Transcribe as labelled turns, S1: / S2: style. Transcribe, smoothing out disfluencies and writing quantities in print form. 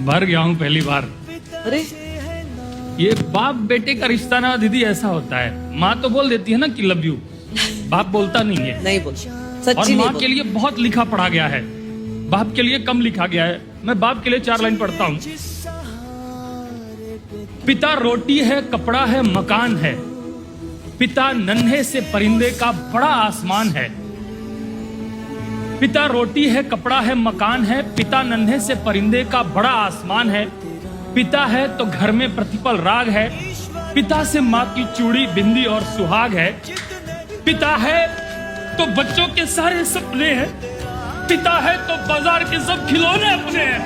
S1: भर गया हूँ पहली बार।
S2: अरे
S1: ये बाप बेटे का रिश्ता ना दीदी ऐसा होता है, माँ तो बोल देती है ना कि लव यू, बाप बोलता नहीं है।
S2: नहीं बोल,
S1: और
S2: सच्ची नहीं
S1: माँ
S2: बोल।
S1: के लिए बहुत लिखा पढ़ा गया है, बाप के लिए कम लिखा गया है। मैं बाप के लिए 4 लाइन पढ़ता हूँ। पिता रोटी है, कपड़ा है, मकान है, पिता नन्हे से परिंदे का बड़ा आसमान है। पिता रोटी है, कपड़ा है, मकान है, पिता नन्हे से परिंदे का बड़ा आसमान है। पिता है तो घर में प्रतिपल राग है, पिता से माँ की चूड़ी, बिंदी और सुहाग है। पिता है तो बच्चों के सारे सपने हैं, पिता है तो बाजार के सब खिलौने अपने हैं।